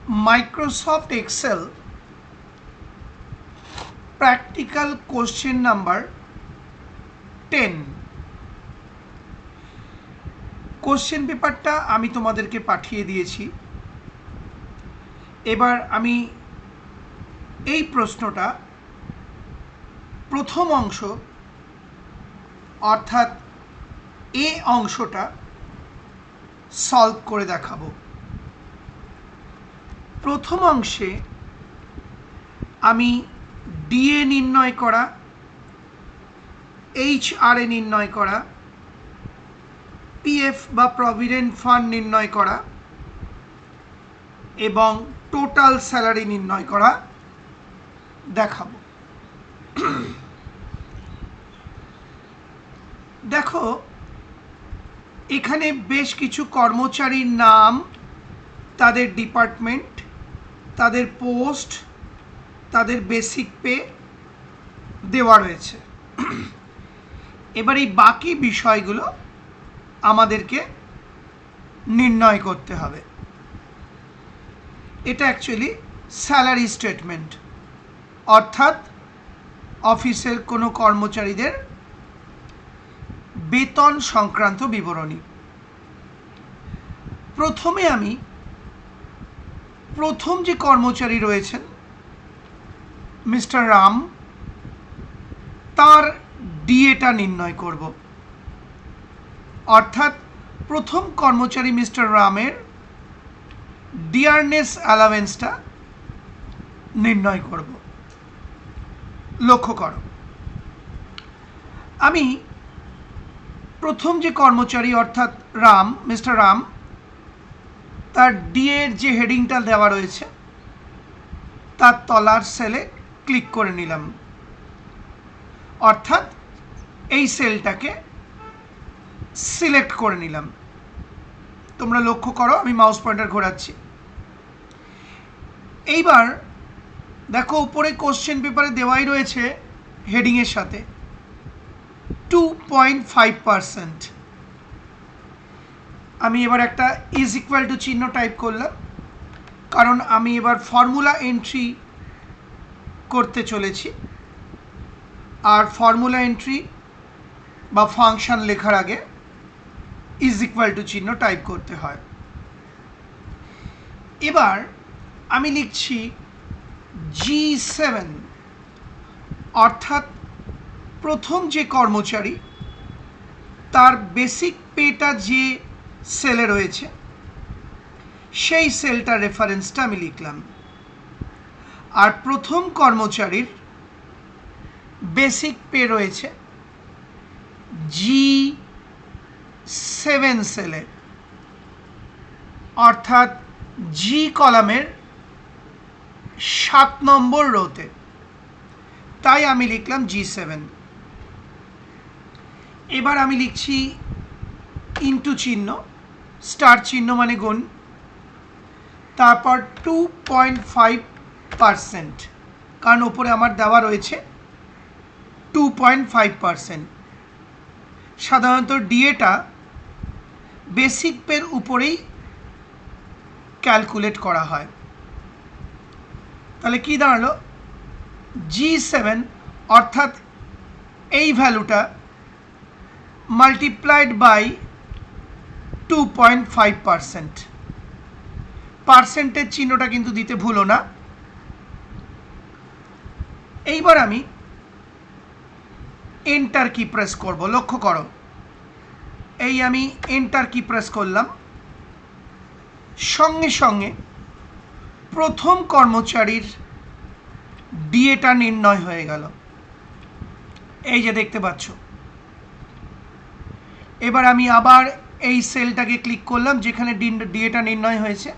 Microsoft Excel practical question number 10। Question পেপারটা আমি তোমাদেরকে পাঠিয়ে দিয়েছি। এবার আমি এই প্রশ্নটা প্রথম অংশ অর্থাৎ এ অংশটা সলভ করে দেখাবো। প্রথম অংশে আমি ডিএ নির্ণয় করা, এইচআরএ নির্ণয় করা, পিএফ বা প্রভিডেন্ট ফান্ড নির্ণয় করা এবং টোটাল স্যালারি নির্ণয় করা দেখাবো। দেখো, এখানে বেশ কিছু কর্মচারীর নাম, তাদের ডিপার্টমেন্ট, তাদের পোস্ট, তাদের বেসিক পে দেওয়া রয়েছে। এবার এই বাকি বিষয়গুলো আমাদেরকে নির্ণয় করতে হবে। এটা অ্যাকচুয়ালি স্যালারি স্টেটমেন্ট, অর্থাৎ অফিসের কোনো কর্মচারীদের বেতন সংক্রান্ত বিবরণী। প্রথমে আমি প্রথম যে কর্মচারী রয়েছেন মিস্টার রাম, তার ডিএটা নির্ণয় করব। অর্থাৎ প্রথম কর্মচারী মিস্টার রামের ডিয়ারনেস অ্যালাওয়েন্সটা নির্ণয় করব। লক্ষ্য করো, আমি প্রথম যে কর্মচারী অর্থাৎ রাম, মিস্টার রাম, তার ডিএর যে হেডিংটা দেওয়া রয়েছে তার তলার সেলে ক্লিক করে নিলাম। অর্থাৎ এই সেলটাকে সিলেক্ট করে নিলাম। তোমরা লক্ষ্য করো, আমি মাউস পয়েন্টার ঘোরাচ্ছি। এইবার দেখো, উপরে কোশ্চেন পেপারে দেওয়াই রয়েছে হেডিংয়ের সাথে 2.5%। আমি এবার একটা ইজ ইকুয়াল টু চিহ্ন টাইপ করলাম, কারণ আমি এবার ফর্মুলা এন্ট্রি করতে চলেছি। আর ফর্মুলা এন্ট্রি বা ফাংশন লেখার আগে ইজ ইকুয়াল টু চিহ্ন টাইপ করতে হয়। এবার আমি লিখছি G7, অর্থাৎ প্রথম যে কর্মচারী তার বেসিক পেটা যে সেলে রয়েছে সেই সেলটার রেফারেন্সটা আমি লিখলাম। আর প্রথম কর্মচারীর বেসিক পে রয়েছে G7 সেলে, অর্থাৎ জি কলামের 7 নম্বর রোতে। তাই আমি লিখলাম G7। এবার আমি লিখছি ইনটু চিহ্ন, স্টার চিহ্ন মানে গুণ, তারপর 2.5%, কারণ ওপরে আমার দেওয়া রয়েছে 2.5%। সাধারণত ডিএটা বেসিক পের উপরেই ক্যালকুলেট করা হয়। তাহলে কি দাঁড়ালো, G7 অর্থাৎ এই ভ্যালুটা মাল্টিপ্লাইড বাই 2.5%। পার্সেন্টেজ চিহ্নটা কিন্তু দিতে ভুলো না। এইবার আমি এন্টার কি প্রেস করব। লক্ষ্য করো, এই আমি এন্টার কি প্রেস করলাম, সঙ্গে সঙ্গে প্রথম কর্মচারীর ডিএটা নির্ণয় হয়ে গেল। এই যে দেখতে পাচ্ছ। এবার আমি আবার এই সেলটাকে ক্লিক করলাম যেখানে ডিএটা নির্ণয় হয়েছে।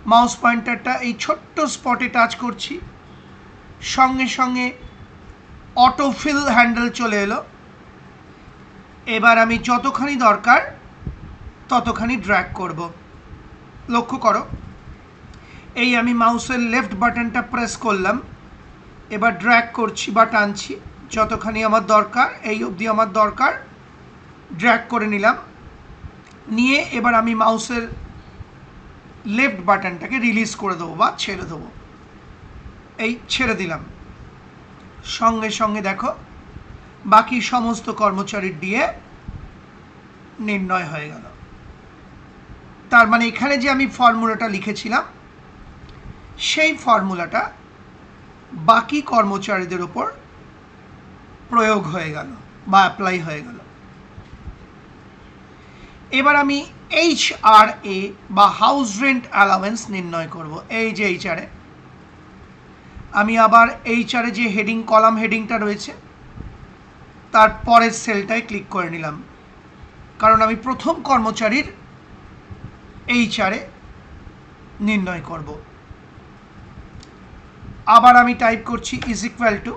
মাউস পয়েন্টারটা এই ছোট্ট স্পটে টাচ করছি, সঙ্গে সঙ্গে অটোফিল হ্যান্ডেল চলে এলো। এবার আমি যতখানি দরকার ততখানি ড্র্যাগ করব। লক্ষ্য করো, এই আমি মাউসের লেফট বাটনটা প্রেস করলাম, এবার ড্র্যাগ করছি বা টানছি যতখানি আমার দরকার, এই অবধি আমার দরকার, ড্র্যাগ করে নিলাম। নিয়ে এবার আমি মাউসের লেফট বাটনটাকে রিলিজ করে দেবো বা ছেড়ে দেবো। এই ছেড়ে দিলাম, সঙ্গে সঙ্গে দেখো বাকি সমস্ত কর্মচারীর ডিএ নির্ণয় হয়ে গেল। তার মানে এখানে যে আমি ফর্মুলাটা লিখেছিলাম সেই ফর্মুলাটা বাকি কর্মচারীদের ওপর প্রয়োগ হয়ে গেল বা অ্যাপ্লাই হয়ে গেল। এবার আমি HRA বা হাউস রেন্ট অ্যালাওয়েন্স নির্ণয় করব। এই যে HRA, আমি আবার HRA যে হেডিং কলাম হেডিংটা রয়েছে তার পরের সেলটায় ক্লিক করে নিলাম, কারণ আমি প্রথম কর্মচারীর HRA নির্ণয় করব। আবার আমি টাইপ করছি ইজ ইকুয়াল টু,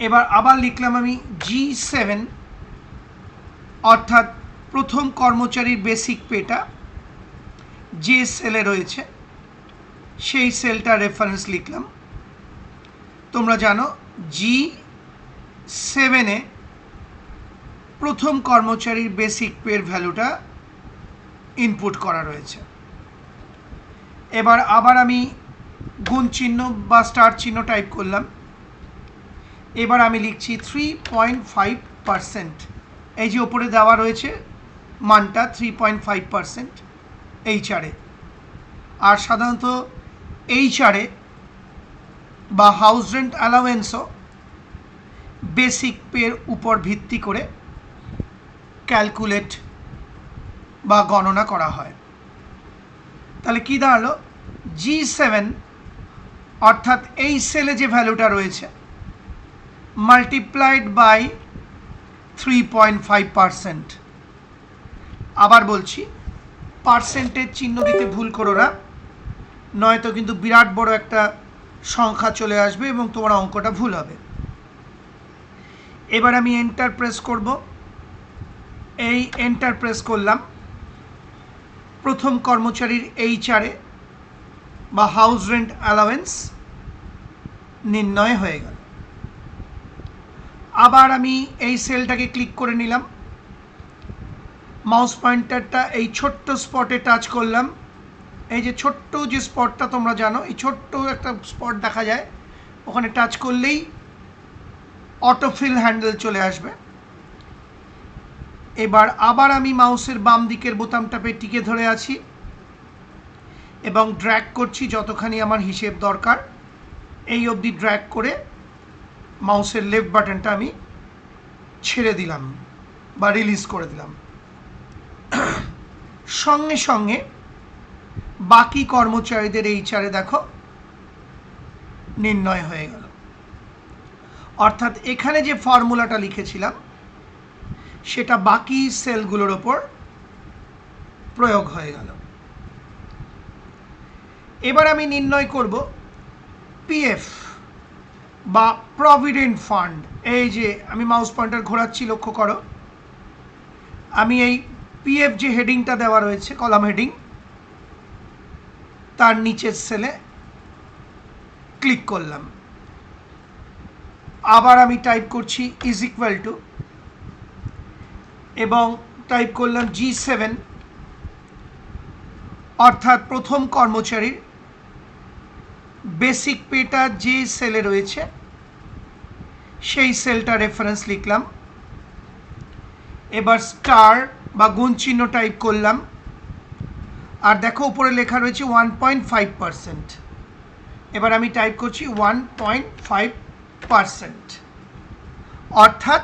এবার আবার লিখলাম আমি G7, অর্থাৎ প্রথম কর্মচারীর বেসিক পেটা যে সেলে রয়েছে সেই সেলটা রেফারেন্স লিখলাম। তোমরা জানো G7-এ প্রথম কর্মচারীর বেসিক পের ভ্যালুটা ইনপুট করা রয়েছে। এবার আবার আমি গুণ চিহ্ন বা স্টার চিহ্ন টাইপ করলাম। এবার আমি লিখছি 3.5%। এই যে ওপরে দেওয়া রয়েছে মানটা 3.5% HRA। আর সাধারণত HRA বা হাউস রেন্ট অ্যালাওয়েন্সও বেসিক পের উপর ভিত্তি করে ক্যালকুলেট বা গণনা করা হয়। তাহলে কী দাঁড়ালো, G7 অর্থাৎ এই সেলে যে ভ্যালুটা রয়েছে মাল্টিপ্লাইড বাই 3.5%। আবার বলছি, পার্সেন্টেজ চিহ্ন দিতে ভুল করো না, নয়তো কিন্তু বিরাট বড় একটা সংখ্যা চলে আসবে এবং তোমার অঙ্কটা ভুল হবে। এবার আমি এন্টার প্রেস করব। এই এন্টার প্রেস করলাম, প্রথম কর্মচারীর HRA বা হাউস রেন্ট অ্যালাওয়েন্স নির্ণয় হয়ে গেল। আবার আমি এই সেলটাকে ক্লিক করে নিলাম, মাউস পয়েন্টারটা এই ছোট্ট স্পটে টাচ করলাম। এই যে ছোট্ট যে স্পটটা তোমরা জানো, এই ছোট্ট একটা স্পট দেখা যায়, ওখানে টাচ করলেই অটোফিল হ্যান্ডেল চলে আসবে। এবার আবার আমি মাউসের বাম দিকের বোতামটা টিকে ধরে আছি এবং ড্র্যাগ করছি যতখানি আমার হিসেব দরকার। এই অবধি ড্র্যাগ করে মাউসের লেফট বাটনটা আমি ছেড়ে দিলাম বা রিলিজ করে দিলাম। সঙ্গে সঙ্গে বাকি কর্মচারীদের HRA দেখো নির্ণয় হয়ে গেল। অর্থাৎ এখানে যে ফর্মুলাটা লিখেছিলাম সেটা বাকি সেলগুলোর ওপর প্রয়োগ হয়ে গেল। এবার আমি নির্ণয় করব PF বা প্রভিডেন্ট ফান্ড। এই যে আমি মাউস পয়েন্টার ঘোরাচ্ছি, লক্ষ্য করো, আমি এই PF যে হেডিংটা দেওয়া রয়েছে কলাম হেডিং, তার নিচের সেলে ক্লিক করলাম। আবার আমি টাইপ করছি ইজ ইকুয়াল টু এবং টাইপ করলাম G7, অর্থাৎ প্রথম কর্মচারীর বেসিক পেটা যে সেলে রয়েছে সেই সেলটা রেফারেন্স লিখলাম। এবার স্টার বা গুণ চিহ্ন টাইপ করলাম, আর দেখো উপরে লেখা রয়েছে 1.5%। এবার আমি টাইপ করছি 1.5%, অর্থাৎ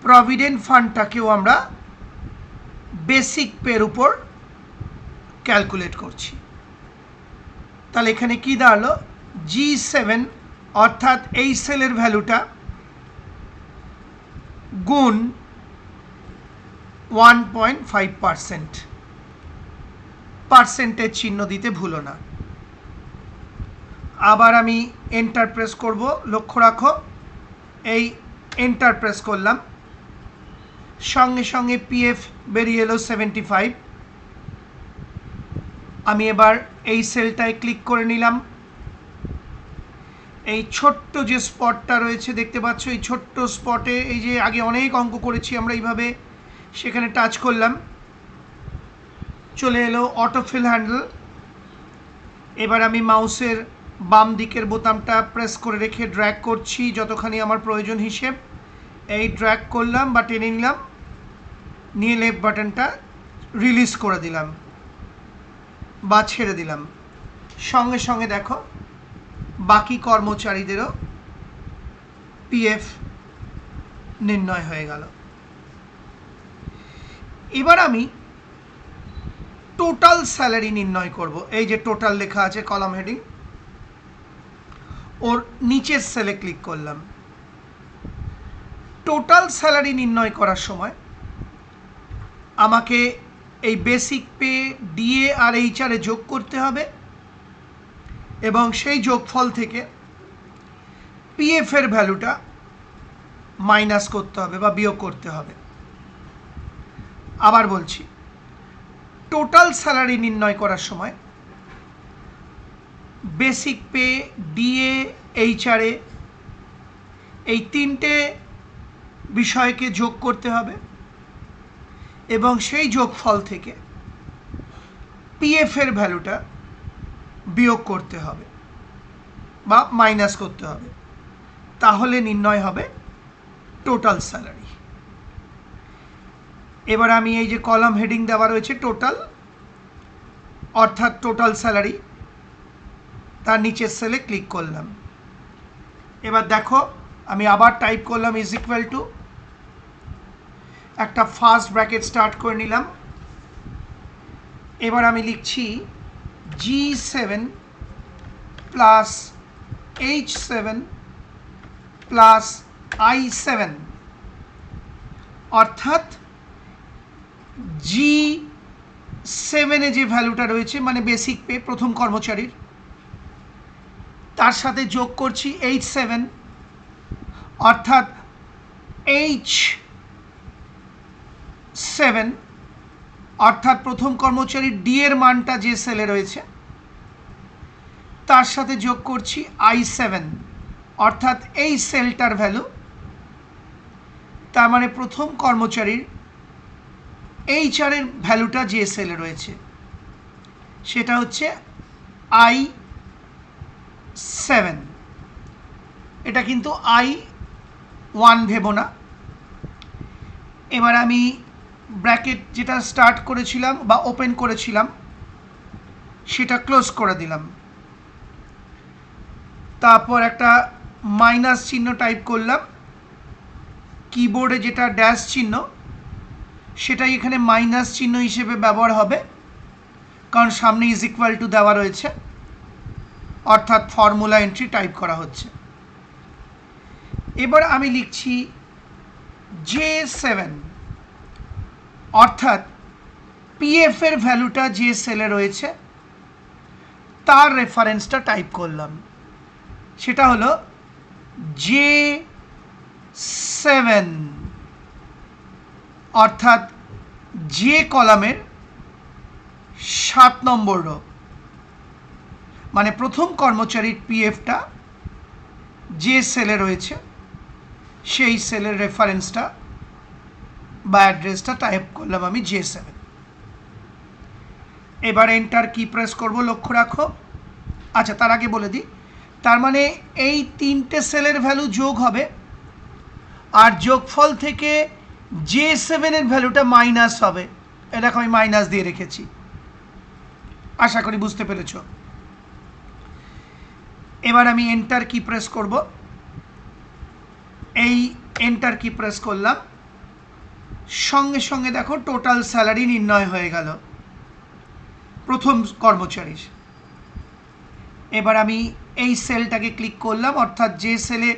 প্রভিডেন্ট ফান্ডটাকেও আমরা বেসিক পের উপর ক্যালকুলেট করছি। তাহলে এখানে কি দাঁড়ালো, G7 অর্থাৎ এই সেলের ভ্যালুটা গুণ 1.5%। পার্সেন্টেজ চিহ্ন দিতে ভুলো না। আবার আমি এন্টার প্রেস করব, লক্ষ্য রাখো এই এন্টার প্রেস করলাম, সঙ্গে সঙ্গে PF বেরিয়ে এলো 75। আমি এবার এই সেলটায় ক্লিক করে নিলাম। এই ছোট্ট যে স্পটটা রয়েছে দেখতে পাচ্ছ, এই ছোট্ট স্পটে এই যে আগে অনেক অঙ্ক করেছি আমরা এইভাবে, সেখানে টাচ করলাম। চলে এলো অটোফিল হ্যান্ডেল। এবার আমি মাউসের বাম দিকের বোতামটা প্রেস করে রেখে ড্র্যাগ করছি যতখানি আমার প্রয়োজন হিসেব। এই ড্র্যাগ করলাম বা টেনে নিলাম, নিয়ে লেফট বাটনটা রিলিজ করে দিলাম বা ছেড়ে দিলাম। সঙ্গে সঙ্গে দেখো বাকি কর্মচারীদেরও পিএফ নির্ণয় হয়ে গেল। এবার আমি টোটাল স্যালারি নির্ণয় করব। এই যে টোটাল লেখা আছে কলাম হেডিং, ওর নিচের সেলে ক্লিক করলাম। টোটাল স্যালারি নির্ণয় করার সময় আমাকে এই বেসিক পে, ডিএ আর এইচআর এ যোগ করতে হবে এবং সেই যোগফল থেকে পিএফ এর ভ্যালুটা মাইনাস করতে হবে বা বিয়োগ করতে হবে। আবার বলছি, টোটাল স্যালারি নির্ণয় করার সময় বেসিক পে, ডিএ, এইচআরএ এই তিনটে বিষয়কে যোগ করতে হবে এবং সেই যোগফল থেকে পিএফ এর ভ্যালুটা বিয়োগ করতে হবে বা মাইনাস করতে হবে, তাহলে নির্ণয় হবে টোটাল স্যালারি। এবার আমি এই যে কলাম হেডিং দেওয়া রয়েছে টোটাল, অর্থাৎ টোটাল স্যালারি, তার নিচের সেলে ক্লিক করলাম। এবার দেখো আমি আবার টাইপ করলাম ইজ ইকুয়াল টু, একটা ফার্স্ট ব্র্যাকেট স্টার্ট করে নিলাম। এবার আমি লিখছি G7 plus H7 plus I7, অর্থাৎ G7 যে ভ্যালুটা রয়েছে মানে বেসিক পে প্রথম কর্মচারীর, তার সাথে যোগ করছি H7, অর্থাৎ H7 অর্থাৎ প্রথম কর্মচারীর ডি এর মানটা যে সেলে রয়েছে তার সাথে যোগ করছি I7, অর্থাৎ এই সেলটার ভ্যালু। তার মানে প্রথম কর্মচারীর এইচআর এর ভ্যালুটা যে সেলে রয়েছে সেটা হচ্ছে I7। এটা কিন্তু I1 ভেবো না। এবার আমি ব্র্যাকেট যেটা স্টার্ট করেছিলাম বা ওপেন করেছিলাম সেটা ক্লোজ করে দিলাম। তারপর একটা মাইনাস চিহ্ন টাইপ করলাম, কিবোর্ডে যেটা ড্যাশ চিহ্ন সেটাই এখানে মাইনাস চিহ্ন হিসেবে ব্যবহার হবে, কারণ সামনে ইজ ইকুয়াল টু দেওয়া রয়েছে, অর্থাৎ ফর্মুলা এন্ট্রি টাইপ করা হচ্ছে। এবার আমি লিখছি J7, অর্থাৎ পিএফ এর ভ্যালুটা যে সেলে রয়েছে তার রেফারেন্সটা টাইপ করলাম, সেটা হলো J7, অর্থাৎ যে কলামের 7 নম্বর রো, মানে প্রথম কর্মচারীর পিএফটা যে সেলে রয়েছে সেই সেলের রেফারেন্সটা বা অ্যাড্রেসটা টাইপ করলাম আমি J7। এবার এন্টার কি প্রেস করব, লক্ষ্য রাখো। আচ্ছা, তার আগে বলে দিই, তার মানে এই তিনটে সেলের ভ্যালু যোগ হবে আর যোগফল থেকে J7 এর ভ্যালুটা মাইনাস হবে। এটা আমি মাইনাস দিয়ে রেখেছি, আশা করি বুঝতে পেরেছ। এবার আমি এন্টার কি প্রেস করব। এই এন্টার কি প্রেস করলাম, সঙ্গে সঙ্গে দেখো টোটাল স্যালারি নির্ণয় হয়ে গেল প্রথম কর্মচারীর। এবার আমি এই সেলটাকে ক্লিক করলাম, অর্থাৎ যে সেলে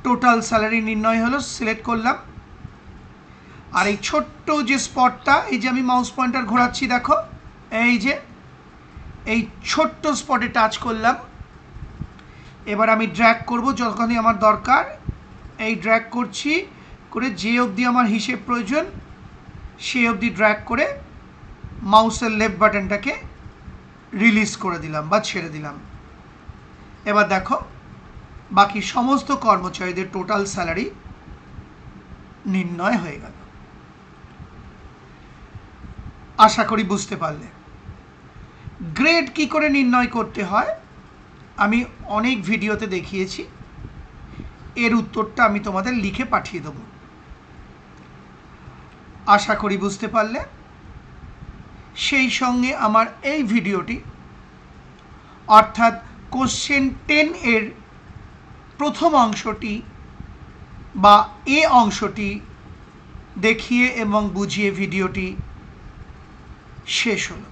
টোটাল স্যালারি নির্ণয় হলো সিলেক্ট করলাম। আর এই ছোট্ট যে স্পটটা, এই যে আমি মাউস পয়েন্টার ঘোরাচ্ছি দেখো, এই যে এই ছোট্ট স্পটে টাচ করলাম। এবার আমি ড্র্যাগ করব যখনই আমার দরকার, এই ড্র্যাগ করছি করে যে অবধি আমার হিসেব প্রয়োজন সে অবধি ড্র্যাগ করে মাউসের লেফট বাটনটাকে রিলিজ করে দিলাম বা ছেড়ে দিলাম। এবার দেখো বাকি সমস্ত কর্মচারীদের টোটাল স্যালারি নির্ণয় হয়ে গেল। আশা করি বুঝতে পারলে। গ্রেড কি করে নির্ণয় করতে হয় আমি অনেক ভিডিওতে দেখিয়েছি, এর উত্তরটা আমি তোমাদের লিখে পাঠিয়ে দেব। আশা করি বুঝতে পারলে। সেই সঙ্গে আমার এই ভিডিওটি অর্থাৎ কোশ্চেন 10 এর প্রথম অংশটি বা এ অংশটি দেখিয়ে এবং বুঝিয়ে ভিডিওটি শেষ হলো।